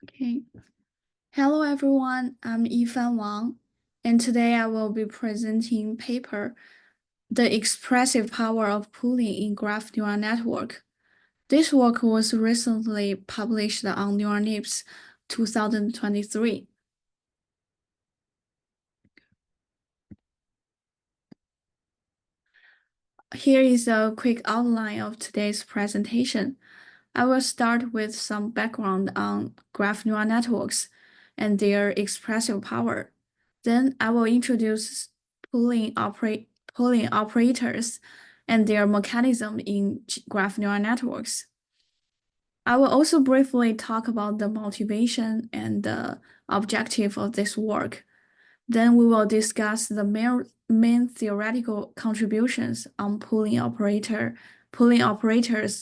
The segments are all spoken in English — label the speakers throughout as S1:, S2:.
S1: Okay. Hello everyone, I'm Yifan Wang, and today I will be presenting paper, The Expressive Power of Pooling in Graph Neural Network. This work was recently published on NeuralNews 2023. Here is a quick outline of today's presentation. I will start with some background on graph neural networks and their expressive power. Then I will introduce pooling operators and their mechanism in graph neural networks. I will also briefly talk about the motivation and the objective of this work. Then we will discuss the main theoretical contributions on pooling operators'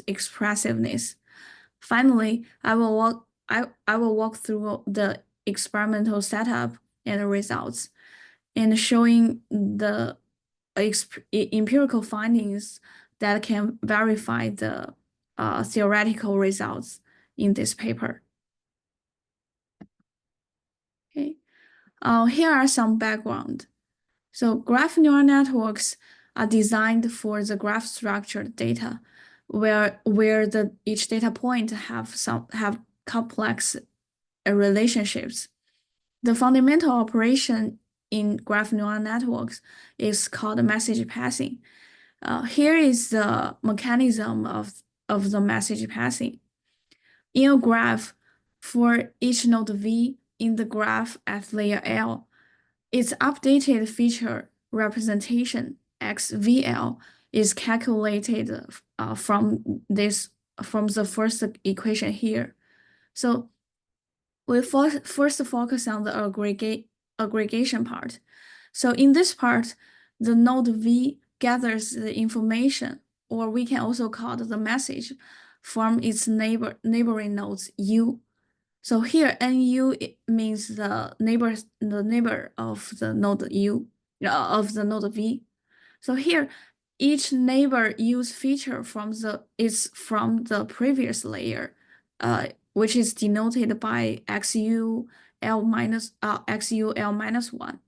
S1: expressiveness. Finally, I will walk through the experimental setup and results and showing the empirical findings that can verify the theoretical results in this paper. Okay. Here are some background. So graph neural networks are designed for the graph structured data, where each data point have complex relationships. The fundamental operation in graph neural networks is called message passing. Here is the mechanism of the message passing. In a graph, for each node V in the graph at layer L, its updated feature representation XVL is calculated from the first equation here. So we first focus on the aggregation part. So in this part, the node V gathers the information, or we can also call it the message, from its neighboring nodes U. So here NU means the neighbor of the node U of the node V. So here each neighbor use feature is from the previous layer, which is denoted by XUL minus 1.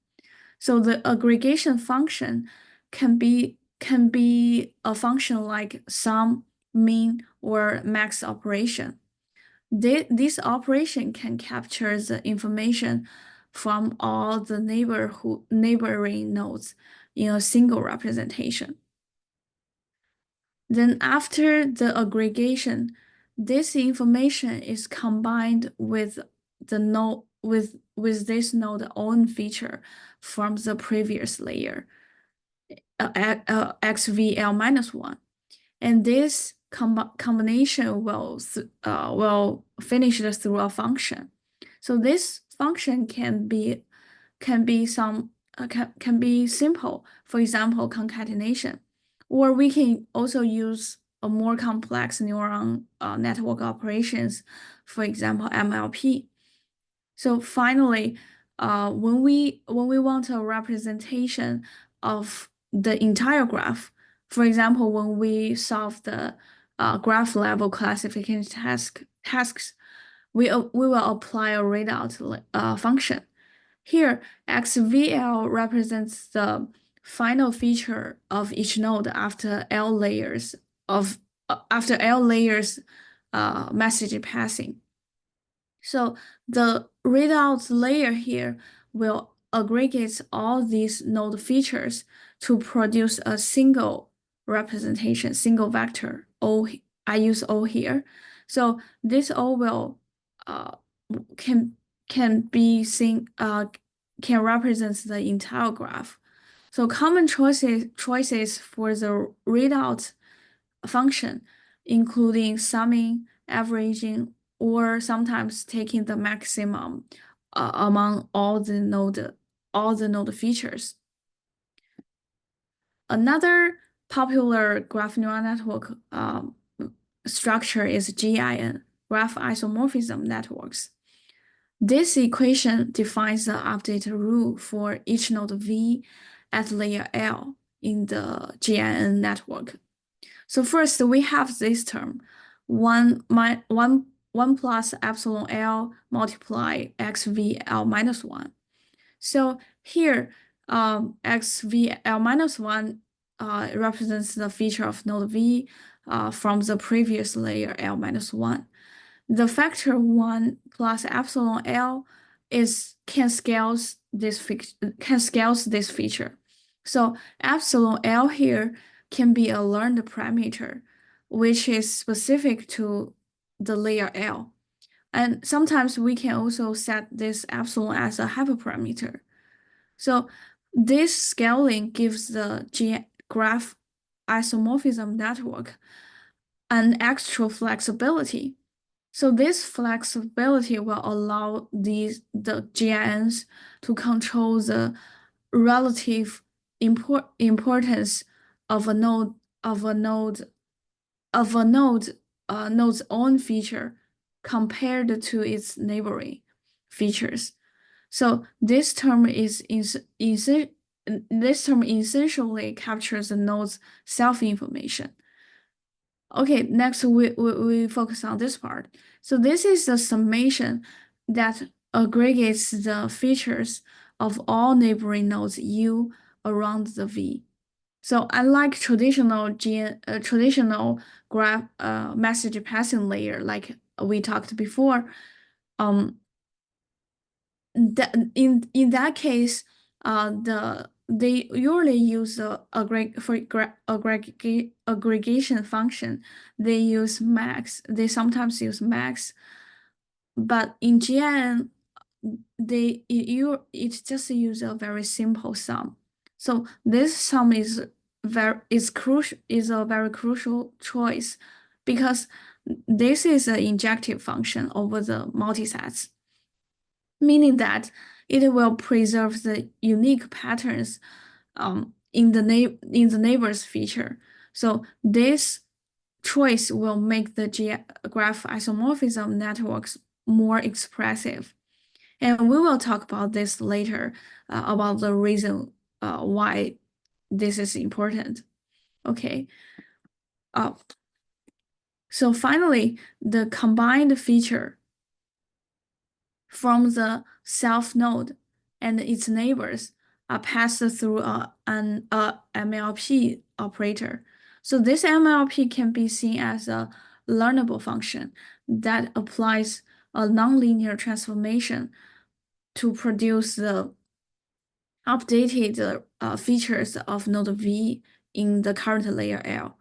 S1: So the aggregation function can be a function like sum, mean, or max operation. This operation can capture the information from all the neighboring nodes in a single representation. Then after the aggregation, this information is combined with the node with this node own feature from the previous layer, XVL minus 1. And this combination will finish through a function. So this function can be simple, for example, concatenation, or we can also use a more complex neuron network operations, for example, MLP. So finally, when we want a representation of the entire graph, for example, when we solve the graph level classification tasks, we will apply a readout function. Here, XVL represents the final feature of each node after L layers message passing. So the readout layer here will aggregate all these node features to produce a single representation, single vector. O, I use O here. So this O will can be seen can represent the entire graph. So common choices for the readout function, including summing, averaging, or sometimes taking the maximum among all the node features. Another popular graph neural network structure is GIN, graph isomorphism networks. This equation defines the update rule for each node V at layer L in the GIN network. So first we have this term, one 1 plus epsilon L multiply XVL minus 1. So here, XVL minus 1 represents the feature of node V from the previous layer L minus 1. The factor 1 plus epsilon L can scales this feature. So epsilon L here can be a learned parameter, which is specific to the layer L. And sometimes we can also set this epsilon as a hyperparameter. So this scaling gives the graph isomorphism network an extra flexibility. So this flexibility will allow the GNs to control the relative importance of a node of a node of a node's own feature compared to its neighboring features. So this term essentially captures the node's self-information. Okay, next we focus on this part. So this is the summation that aggregates the features of all neighboring nodes U around the V. So unlike traditional graph message passing layer, like we talked before, um, that in that case, they usually use the aggregation function. They use max. They sometimes use max, but in GN, it just use a very simple sum. So this sum is a very crucial choice because this is an injective function over the multisets, meaning that it will preserve the unique patterns in the neighbor's feature. So this choice will make the graph isomorphism networks more expressive. And we will talk about this later, about the reason why this is important. Okay. Uh, so finally, the combined feature from the self node and its neighbors are passed through an MLP operator. So this MLP can be seen as a learnable function that applies a nonlinear transformation to produce the updated features of node V in the current layer L.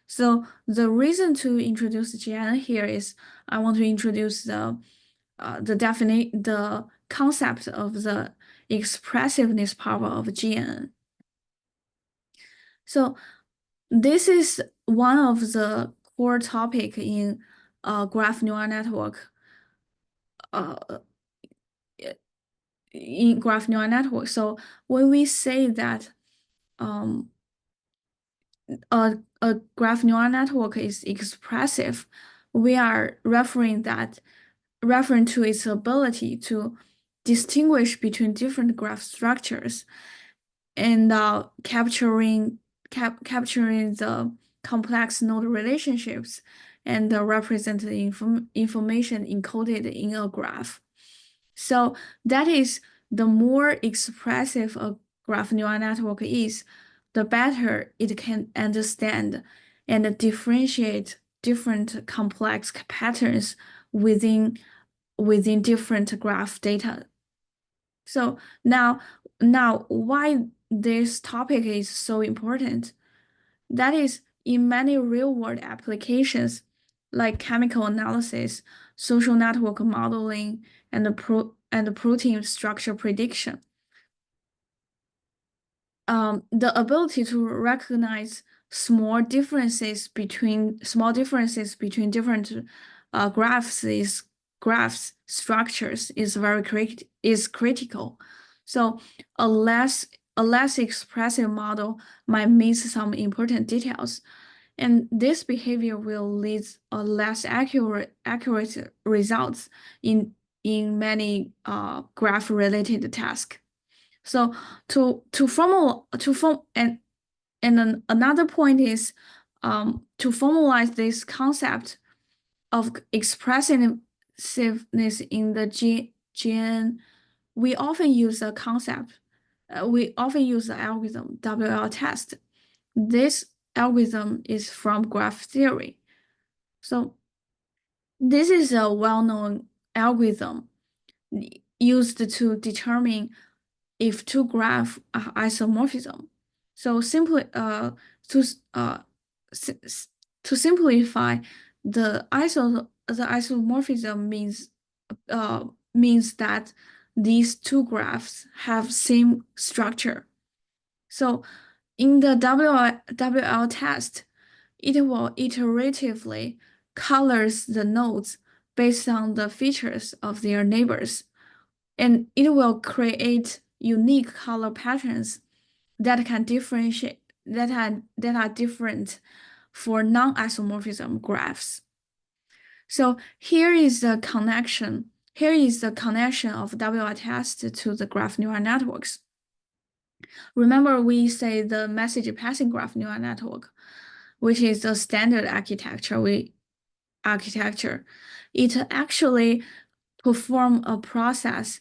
S1: So the reason to introduce GN here is I want to introduce the concept of the expressiveness power of GN. So this is one of the core topic in graph neural network uh, in graph neural network. So when we say that um, a graph neural network is expressive, we are referring to its ability to distinguish between different graph structures and capturing the complex node relationships and represent the information encoded in a graph. So that is, the more expressive a graph neural network is, the better it can understand and differentiate different complex patterns within different graph data. So now why this topic is so important? That is, in many real-world applications like chemical analysis, social network modeling, and protein structure prediction, the ability to recognize small differences between different graphs structures is critical. So a less expressive model might miss some important details, and this behavior will lead a less accurate results in many graph related tasks. So to form and then another point is to formalize this concept, of expressiveness in the GN, we often use a concept. We often use the algorithm WL test. This algorithm is from graph theory. So this is a well-known algorithm used to determine if two graphs are isomorphism. So simply to to simplify, the isomorphism means that these two graphs have same structure. So in the WL test, it will iteratively colors the nodes based on the features of their neighbors, and it will create unique color patterns that can differentiate that are different for non-isomorphism graphs. So here is the connection. Here is the connection of WL test to the graph neural networks. Remember, we say the message passing graph neural network, which is the standard architecture. It actually perform a process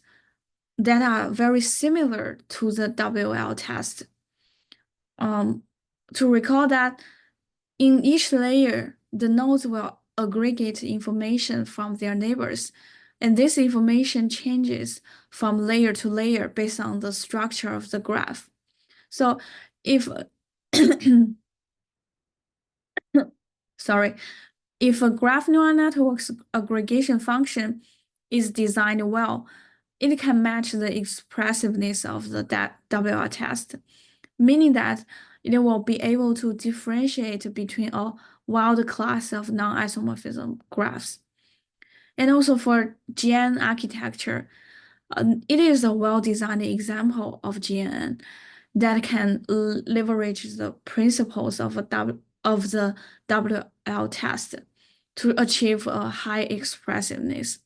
S1: that are very similar to the WL test. To recall that in each layer, the nodes will aggregate information from their neighbors, and this information changes from layer to layer based on the structure of the graph. So if sorry, if a graph neural network's aggregation function is designed well, it can match the expressiveness of the WL test, meaning that it will be able to differentiate between a wild class of non-isomorphism graphs. And also for GN architecture, it is a well-designed example of GNN that can leverage the principles of the WL test to achieve a high expressiveness.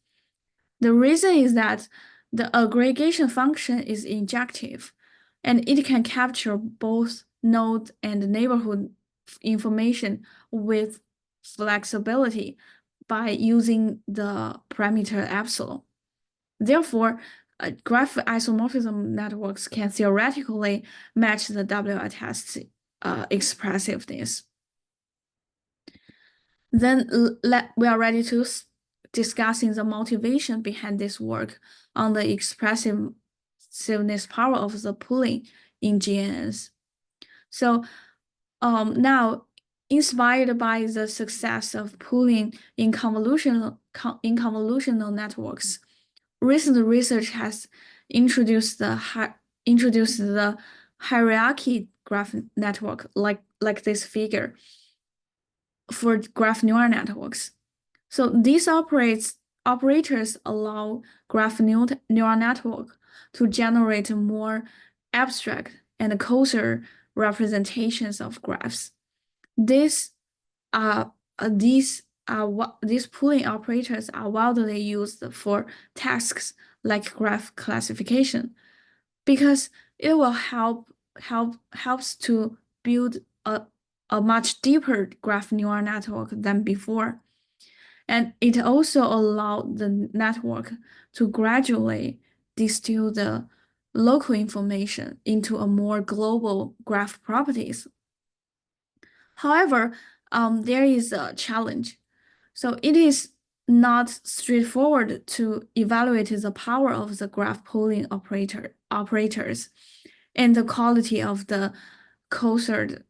S1: The reason is that the aggregation function is injective, and it can capture both node and neighborhood information with flexibility by using the parameter epsilon. Therefore, graph isomorphism networks can theoretically match the WL test expressiveness. Then we are ready to discussing the motivation behind this work on the expressiveness power of the pooling in GNNs. So now, inspired by the success of pooling in convolutional networks, recent research has introduced the hierarchy graph network like this figure for graph neural networks. So these operators allow graph neural network to generate more abstract and coarser representations of graphs. These pooling operators are widely used for tasks like graph classification, because it will helps to build a much deeper graph neural network than before. And it also allowed the network to gradually distill the local information into a more global graph properties. However, there is a challenge. So it is not straightforward to evaluate the power of the graph pooling operators and the quality of the coarser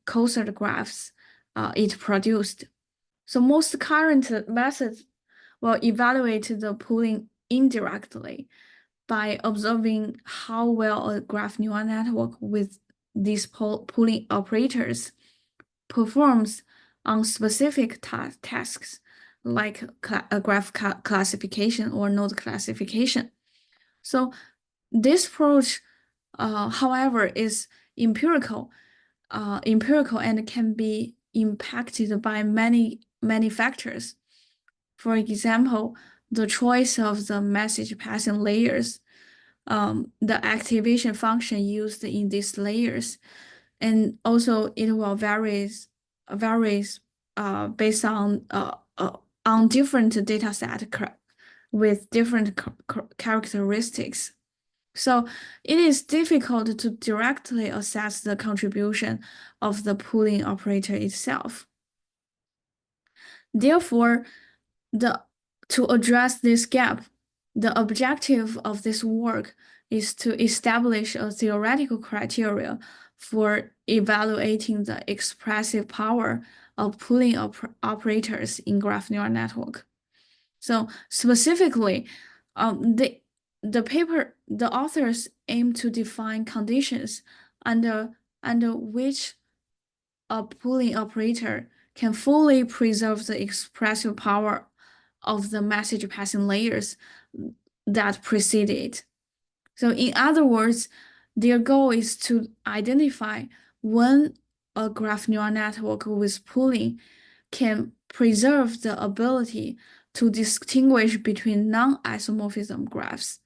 S1: graphs it produced. So most current methods will evaluate the pooling indirectly by observing how well a graph neural network with these pooling operators performs on specific tasks like a graph classification or node classification. So this approach, however, is empirical and can be impacted by many factors. For example, the choice of the message passing layers, the activation function used in these layers, and also it will varies based on on different data set with different characteristics. So it is difficult to directly assess the contribution of the pooling operator itself. Therefore, to address this gap, the objective of this work is to establish a theoretical criteria for evaluating the expressive power of pooling operators in graph neural network. So specifically, the authors aim to define conditions under which a pooling operator can fully preserve the expressive power of the message passing layers that precede it. So in other words, their goal is to identify when a graph neural network with pooling can preserve the ability to distinguish between non-isomorphism graphs,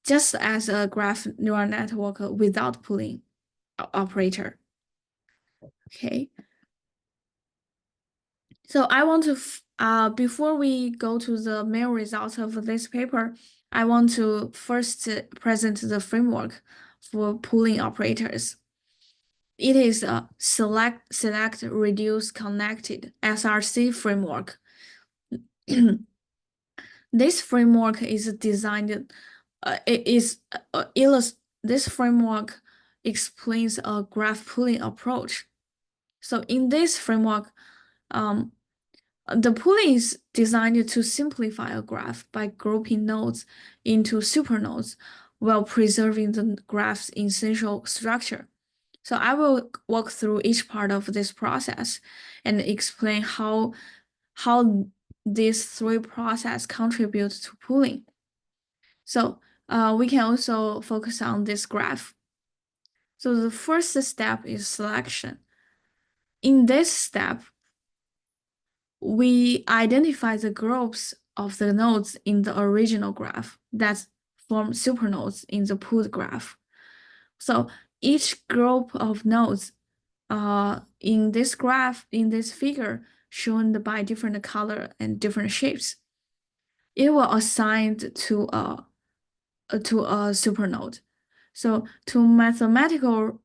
S1: just as a graph neural network without pooling operator. Okay. So I want to, before we go to the main results of this paper, I want to first present the framework for pooling operators. It is a select, reduce, connected SRC framework. This framework is designed, this framework explains a graph pooling approach. So in this framework, the pooling is designed to simplify a graph by grouping nodes into supernodes while preserving the graph's essential structure. So I will walk through each part of this process and explain how these three processes contribute to pooling. So we can also focus on this graph. So the first step is selection. In this step, we identify the groups of the nodes in the original graph that form supernodes in the pooled graph. So each group of nodes in this graph, in this figure, shown by different color and different shapes, it will assign to a supernode. So to mathematically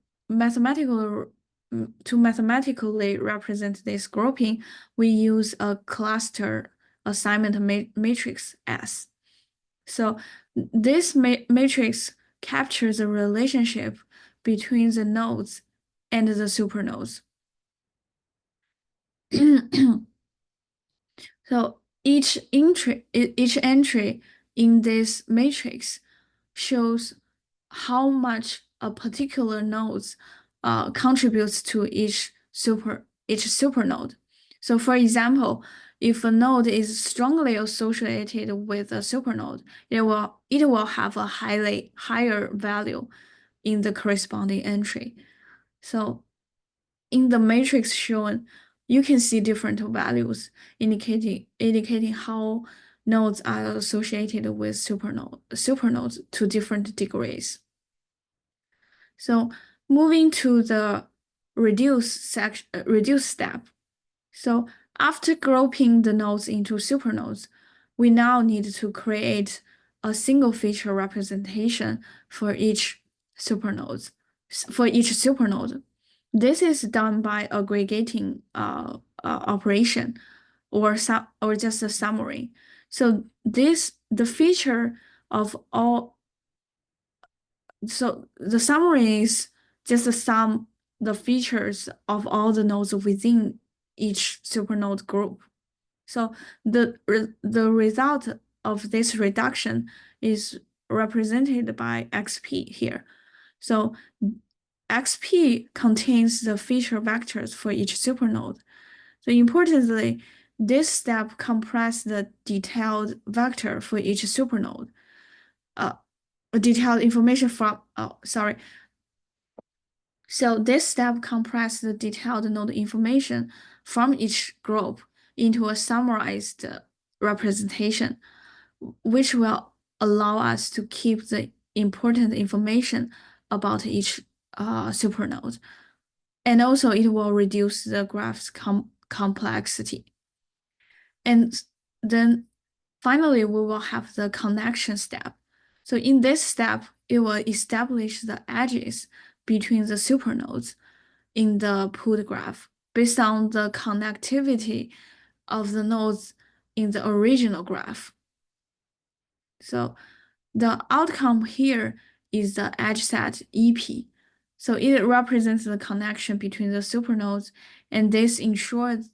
S1: represent this grouping, we use a cluster assignment matrix S. So this matrix captures the relationship between the nodes and the supernodes. So each entry in this matrix shows how much a particular node contributes to each supernode. So for example, if a node is strongly associated with a supernode, it will have a higher value in the corresponding entry. So in the matrix shown, you can see different values indicating how nodes are associated with supernodes to different degrees. So moving to the reduce step. So after grouping the nodes into supernodes, we now need to create a single feature representation for each supernode. This is done by aggregating operation or just a summary. So the feature of all. So the summary is just the features of all the nodes within each supernode group. So the result of this reduction is represented by XP here. So XP contains the feature vectors for each supernode. So importantly, this step compresses the detailed vector for each supernode. Detailed information from, So this step compresses the detailed node information from each group into a summarized representation, which will allow us to keep the important information about each supernode. And also it will reduce the graph's complexity. And then finally we will have the connection step. So in this step, it will establish the edges between the supernodes in the pooled graph based on the connectivity of the nodes in the original graph. So the outcome here is the edge set EP. So it represents the connection between the supernodes, and this ensures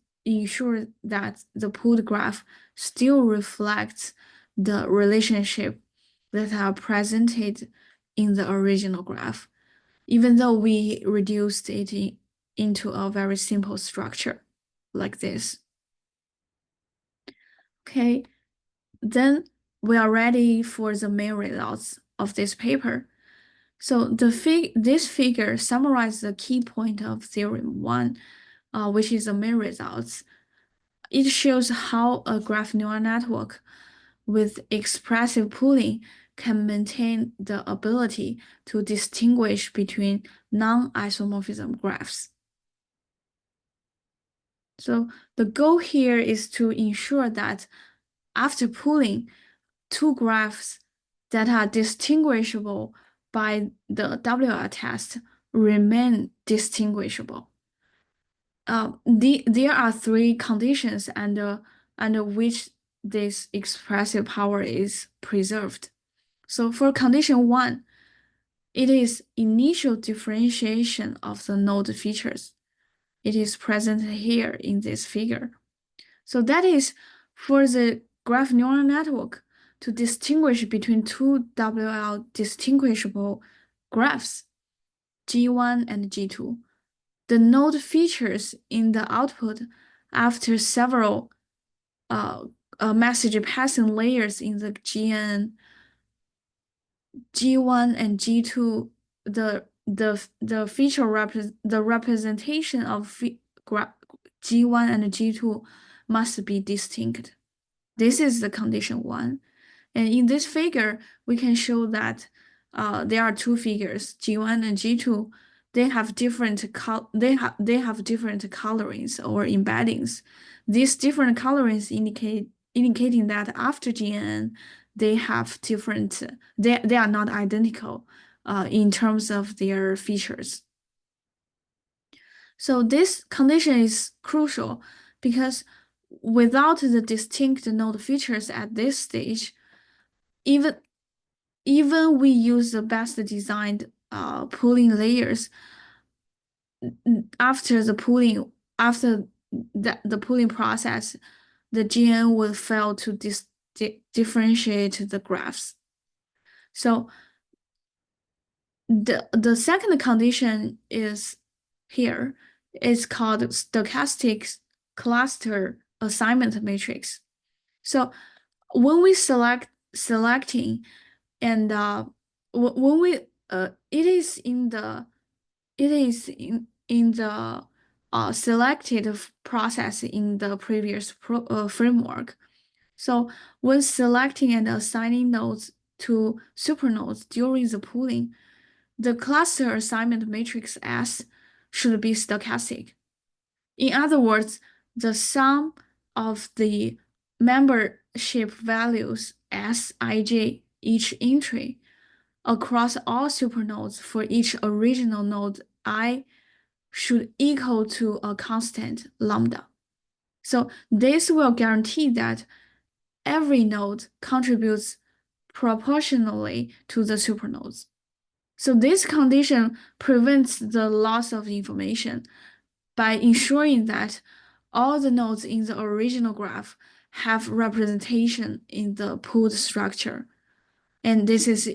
S1: that the pooled graph still reflects the relationship that are presented in the original graph, even though we reduced it into a very simple structure like this. Okay, then we are ready for the main results of this paper. So this figure summarizes the key point of theorem 1, which is the main results. It shows how a graph neural network with expressive pooling can maintain the ability to distinguish between non-isomorphism graphs. So the goal here is to ensure that after pooling, two graphs that are distinguishable by the WL test remain distinguishable. There are three conditions under which this expressive power is preserved. So for condition 1, it is initial differentiation of the node features. It is present here in this figure. So that is for the graph neural network to distinguish between two WL distinguishable graphs, G1 and G2. The node features in the output after several message passing layers in the GN, G1 and G2, the representation of G1 and G2 must be distinct. This is the condition 1. And in this figure, we can show that there are two figures, G1 and G2. They have different colorings or embeddings. These different colorings indicating that after GN, they are not identical in terms of their features. So this condition is crucial because without the distinct node features at this stage, even we use the best designed pooling layers, after the pooling process, the GN will fail to differentiate the graphs. So the second condition is here. It's called stochastic cluster assignment matrix. So when we selecting and when we it is in the selected process in the previous framework. So when selecting and assigning nodes to supernodes during the pooling, the cluster assignment matrix S should be stochastic. In other words, the sum of the membership values Sij each entry across all supernodes for each original node I should equal to a constant lambda. So this will guarantee that every node contributes proportionally to the supernodes. So this condition prevents the loss of information by ensuring that all the nodes in the original graph have representation in the pooled structure. And this is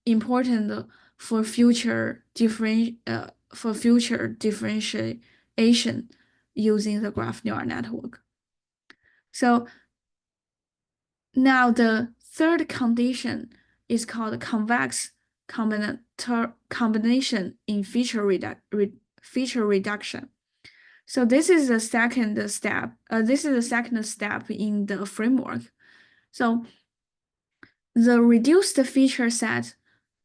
S1: important for future differentiation using the graph neural network. So now the third condition is called convex combination in feature reduction. So this is the second step. This is the second step in the framework. So the reduced feature set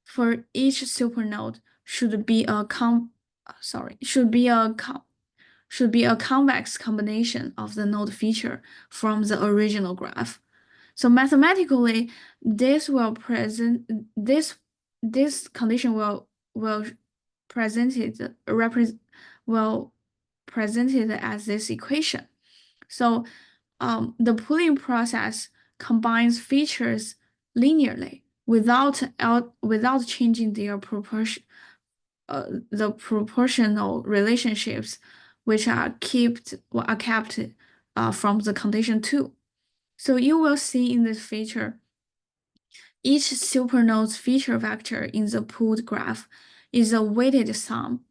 S1: for each supernode should be a should be a convex combination of the node feature from the original graph. So mathematically, this condition will presented repre will presented as this equation. So the pooling process combines features linearly without changing their the proportional relationships which are kept from the condition 2. So you will see in this feature, each supernode's feature vector in the pooled graph is a weighted sum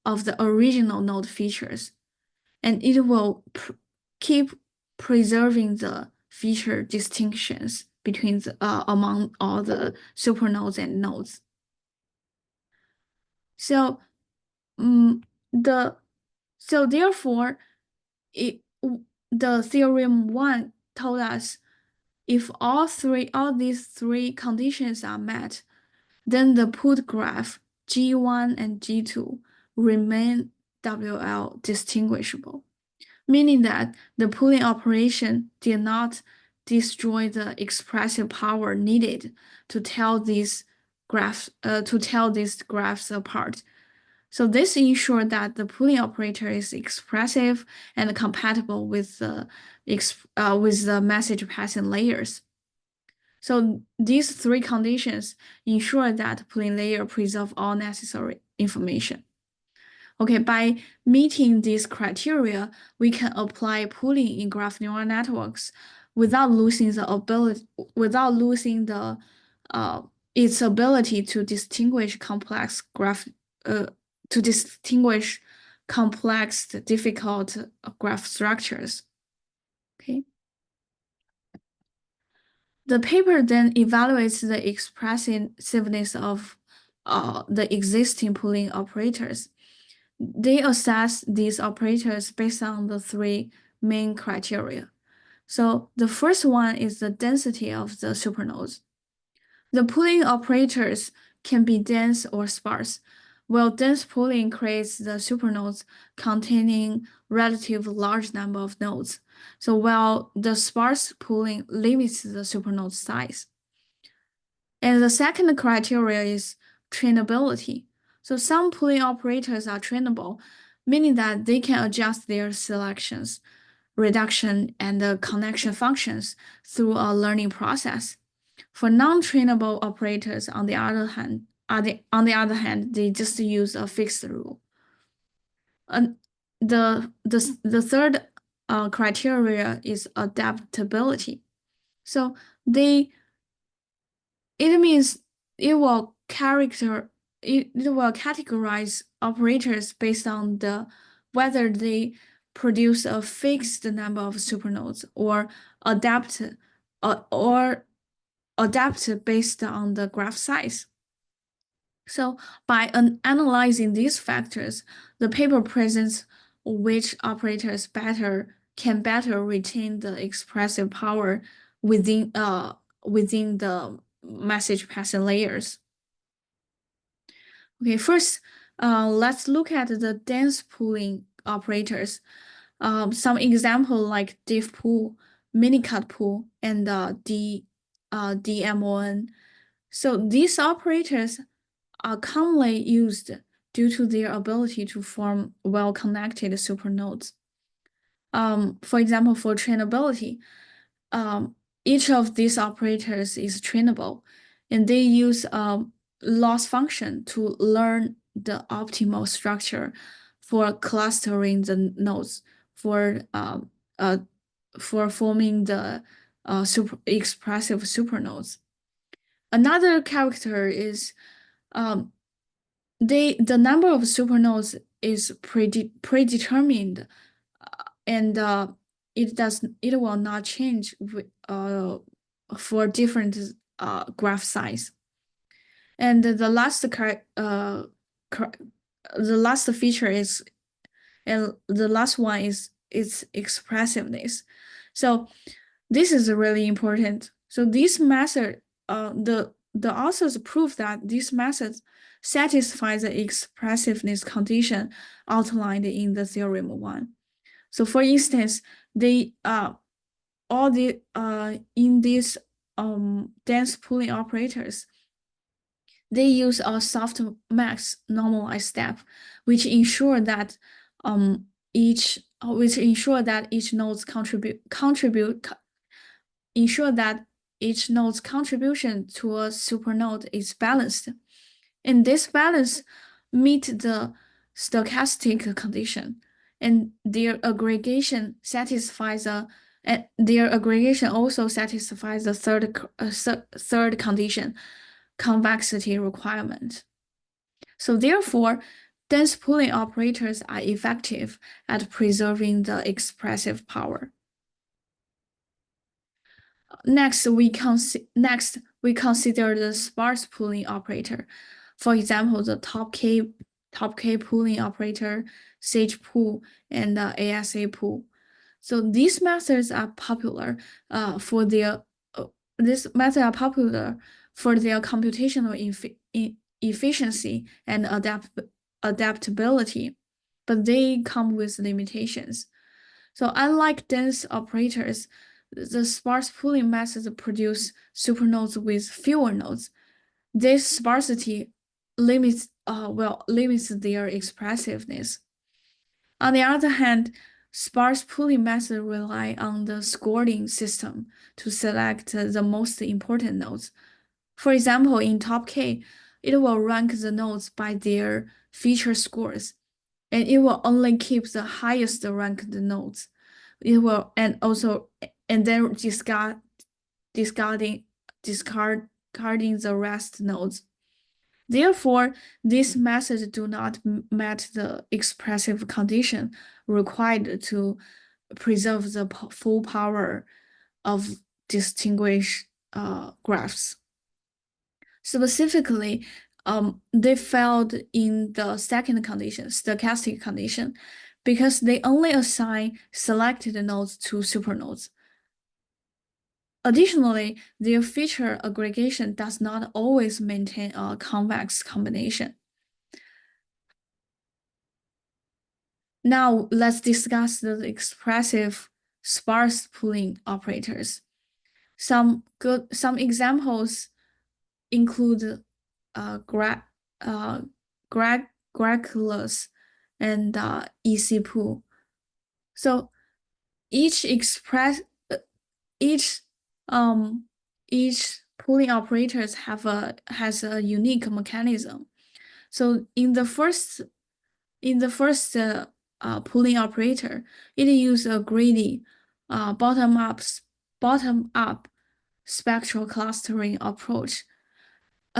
S1: of the original node features, and it will keep preserving the feature distinctions between among all the supernodes and nodes. So, therefore, the theorem 1 told us if all these three conditions are met, then the pooled graph G1 and G2 remain WL distinguishable, meaning that the pooling operation did not destroy the expressive power needed to tell these graphs apart. So this ensures that the pooling operator is expressive and compatible with the message passing layers. So these three conditions ensure that pooling layer preserve all necessary information. Okay, by meeting these criteria, we can apply pooling in graph neural networks without losing its ability to distinguish difficult graph structures. Okay. The paper then evaluates the expressiveness of the existing pooling operators. They assess these operators based on the three main criteria. So the first one is the density of the supernodes. The pooling operators can be dense or sparse, while dense pooling creates the supernodes containing relative large number of nodes. So while the sparse pooling limits the supernode size. And the second criteria is trainability. So some pooling operators are trainable, meaning that they can adjust their selections, reduction, and the connection functions through a learning process. For non-trainable operators, on the other hand, they just use a fixed rule. And the third criteria is adaptability. So it means it will categorize operators based on whether they produce a fixed number of supernodes or adapt based on the graph size. So by analyzing these factors, the paper presents which operators can better retain the expressive power within the message passing layers. Okay, first, let's look at the dense pooling operators. Some example like diff pool, minicut pool, and DMON. So these operators are commonly used due to their ability to form well-connected supernodes. For example, for trainability, each of these operators is trainable, and they use a loss function to learn the optimal structure for clustering the nodes for forming the expressive supernodes. Another character is the number of supernodes is predetermined, and it will not change for different graph size. And the last feature is, and the last one is its expressiveness. So this is really important. So this method, the authors prove that these methods satisfy the expressiveness condition outlined in the theorem 1. So for instance, they all the in these dense pooling operators, they use a softmax normalized step, which ensure that each node's ensure that each node's contribution to a supernode is balanced. And this balance meet the stochastic condition, and their aggregation also satisfies the third condition, convexity requirement. So therefore, dense pooling operators are effective at preserving the expressive power. Next, we consider the sparse pooling operator. For example, the top K pooling operator, Sage pool, and ASA pool. So these methods are popular for their computational efficiency and adaptability, but they come with limitations. So unlike dense operators, the sparse pooling methods produce supernodes with fewer nodes. This sparsity limits their expressiveness. On the other hand, sparse pooling methods rely on the scoring system to select the most important nodes. For example, in top K, it will rank the nodes by their feature scores, and it will only keep the highest ranked nodes. It will and then discarding the rest nodes. Therefore, these methods do not meet the expressive condition required to preserve the full power of distinguished graphs. Specifically, they failed in the second condition, stochastic condition, because they only assign selected nodes to supernodes. Additionally, their feature aggregation does not always maintain a convex combination. Now, let's discuss the expressive sparse pooling operators. Some examples include Grackless and EC pool. So each pooling operators has a unique mechanism. So in the first pooling operator, it uses a greedy bottom up spectral clustering approach.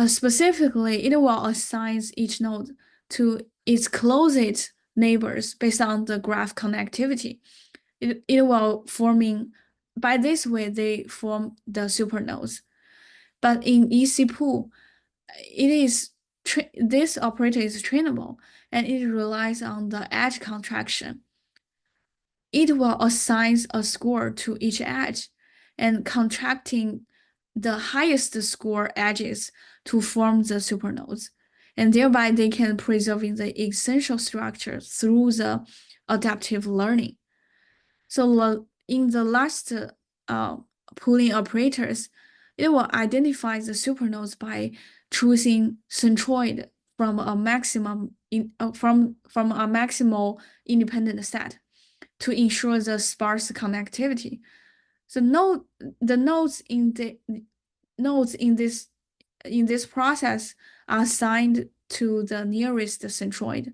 S1: Specifically, it will assign each node to its closest neighbors based on the graph connectivity. By this way, they form the supernodes. But in EC pool, this operator is trainable, and it relies on the edge contraction. It will assign a score to each edge and contracting the highest score edges to form the supernodes. And thereby they can preserve the essential structure through the adaptive learning. So in the last pooling operators, it will identify the supernodes by choosing centroid from a maximal independent set to ensure the sparse connectivity. So the nodes in this process are assigned to the nearest centroid.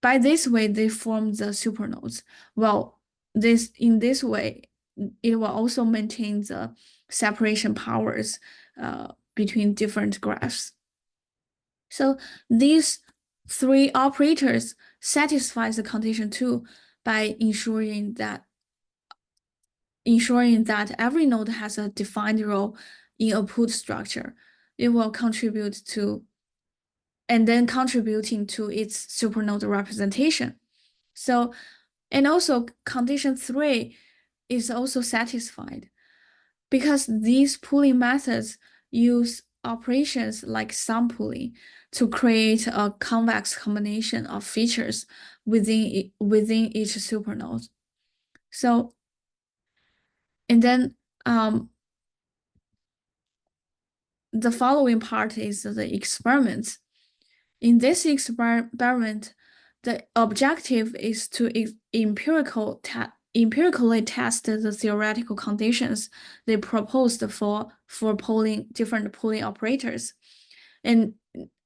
S1: By this way, they form the supernodes. Well, in this way, it will also maintain the separation powers between different graphs. So these three operators satisfy the condition 2 by ensuring that every node has a defined role in a pooled structure. It will contributing to its supernode representation. So, and also condition 3 is also satisfied because these pooling methods use operations like sum pooling to create a convex combination of features within each supernode. So, and then the following part is the experiment. In this experiment, the objective is to empirically test the theoretical conditions they proposed for different pooling operators. And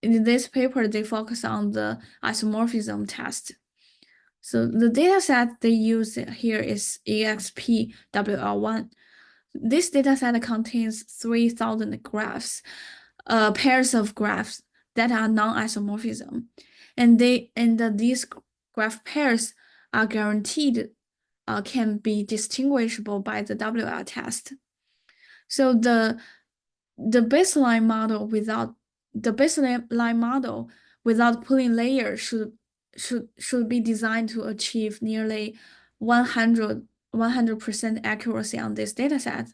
S1: in this paper, they focus on the isomorphism test. So the data set they use here is EXPWL1. This data set contains 3,000 graphs, pairs of graphs that are non-isomorphism. And these graph pairs are guaranteed can be distinguishable by the WL test. So the baseline model without pooling layer should be designed to achieve nearly 100% accuracy on this data set.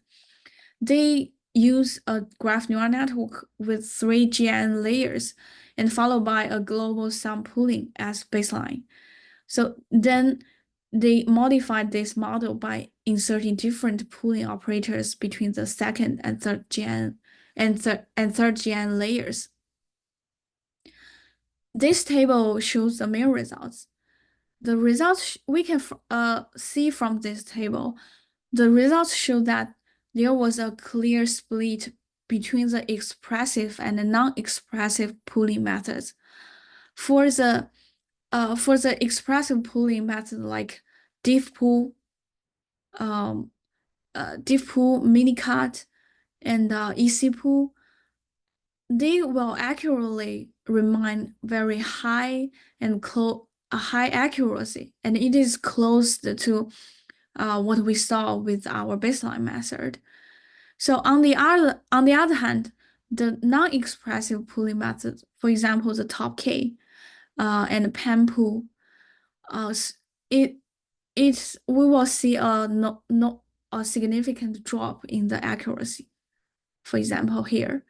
S1: They use a graph neural network with 3 GN layers and followed by a global sum pooling as baseline. So then they modified this model by inserting different pooling operators between the second and third GN layers. This table shows the main results. The results we can see from this table, the results show that there was a clear split between the expressive and the non-expressive pooling methods. For the expressive pooling method like diff pool, minicut, and EC pool, they will accurately remain very high and high accuracy, and it is close to what we saw with our baseline method. So on the other hand, the non-expressive pooling method, for example, the top K and pen pool, we will see a significant drop in the accuracy. For example, here.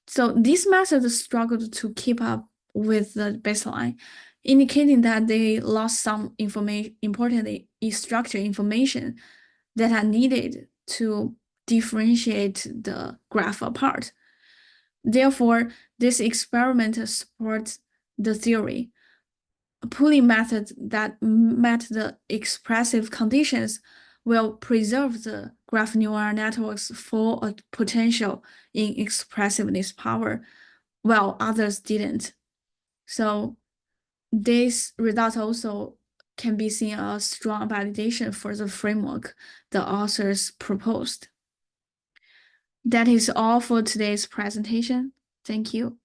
S1: So these methods struggled to keep up with the baseline, indicating that they lost some important structure information that are needed to differentiate the graph apart. Therefore, this experiment supports the theory. Pooling methods that met the expressive conditions will preserve the graph neural network's full potential in expressiveness power, while others didn't. So this result also can be seen as strong validation for the framework the authors proposed. That is all for today's presentation. Thank you.